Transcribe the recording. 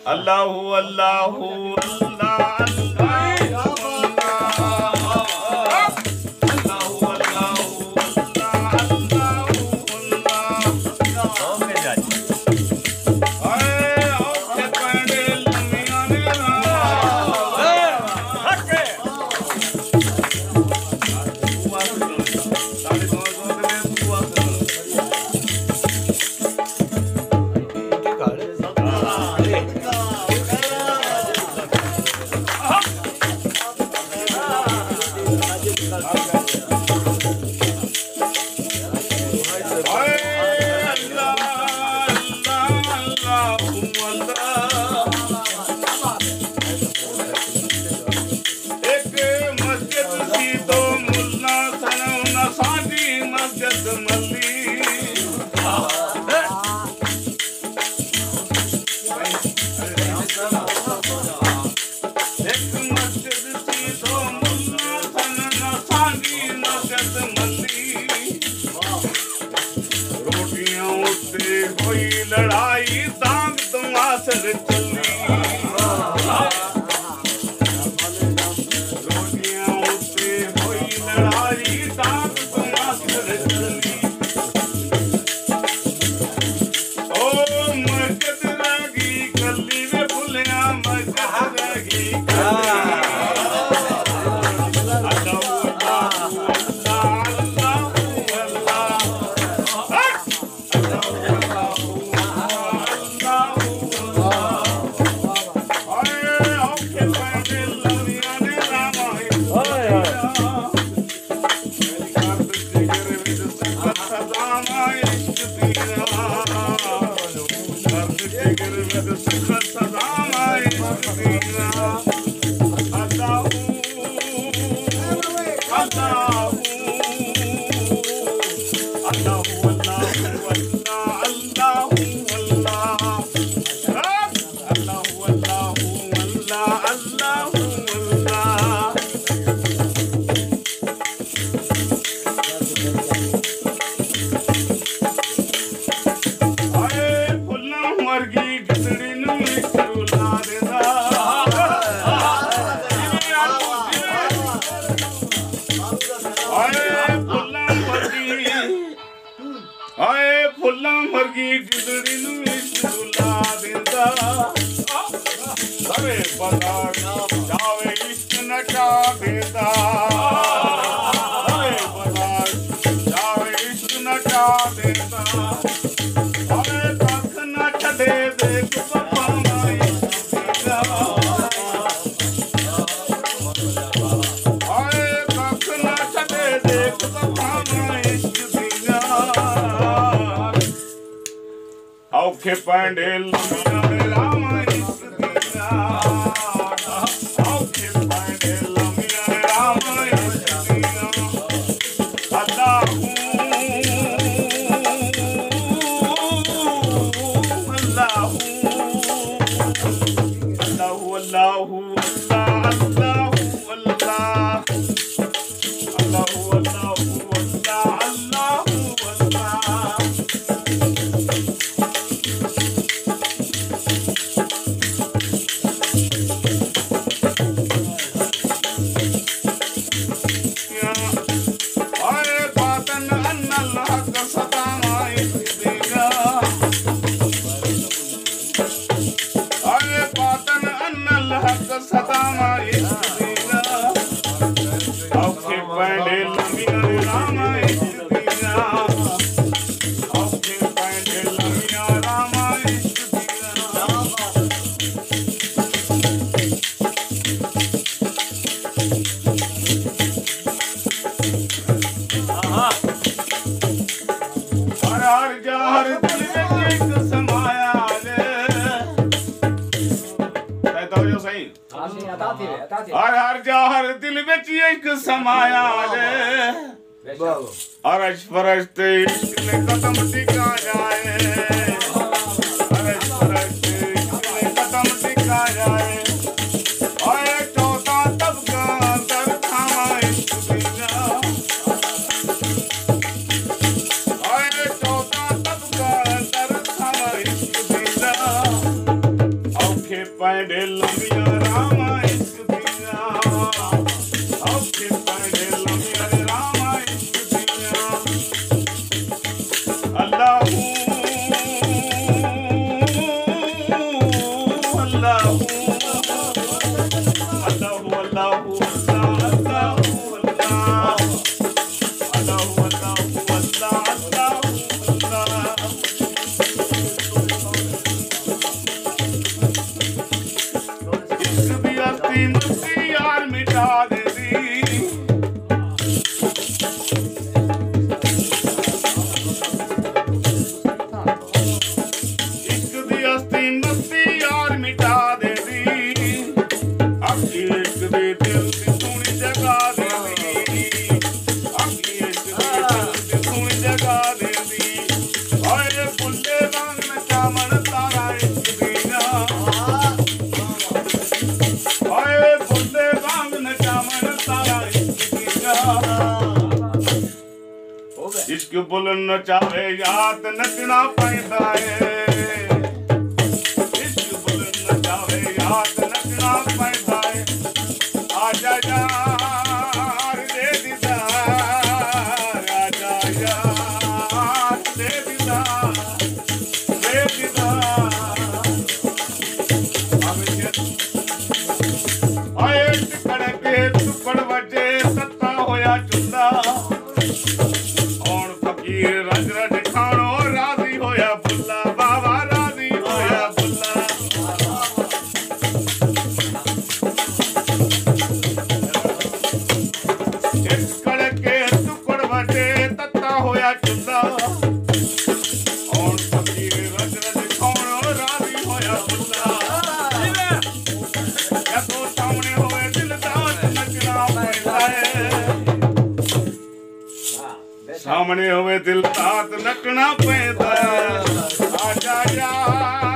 अल्लाहु अल्लाहु अल्लाह लड़ाई दांग तुमासर चली रोटियां उठते हुई लड़ाई दांग तुमासर चली ओ मस्जिद रही गली में भुलिया मस्जिद रही औखे पांडे लमिया राम इश्क दिया औखे पांडे लमिया राम इश्क दिया अल्लाहू अल्लाहू अल्लाहू हर जहर दिल विच एक समाया रे अरश फरश्ते इश्क ने कदम टिका जाए अरश फरश्ते इश्क ने कदम टिका जाए ओए चौथा तबका दर खावा इश्क दिया ओए चौथा तबका दर खावा इश्क दिया औखे आखे पैंडे लंबिया रामा इश्क दिया आखे पैंडे लंबिया रामा इश्क दिया अल्लाह अल्लाह इश्क बुलंद चाहे याद नचना पैंदा है इश्क बुलंद चाहे याद नचना पैंदा है आजा यार दे दीदार आजा यार दे दीदार आए टिकड़ के टुकड़ वजे सत्ता होया चुंदा रज रज खानो राजी होया बुल्ला बाबा राजी होया बुल्ला टिकड़ के टुकड़ वजे तत्ता होया चुंदा और फकीर रज रज खानो राजी होया बुल्ला जब सामने होए दिलदार नचना पैंदा है सामने होवे दिल तात नचना पैंदा आजा यार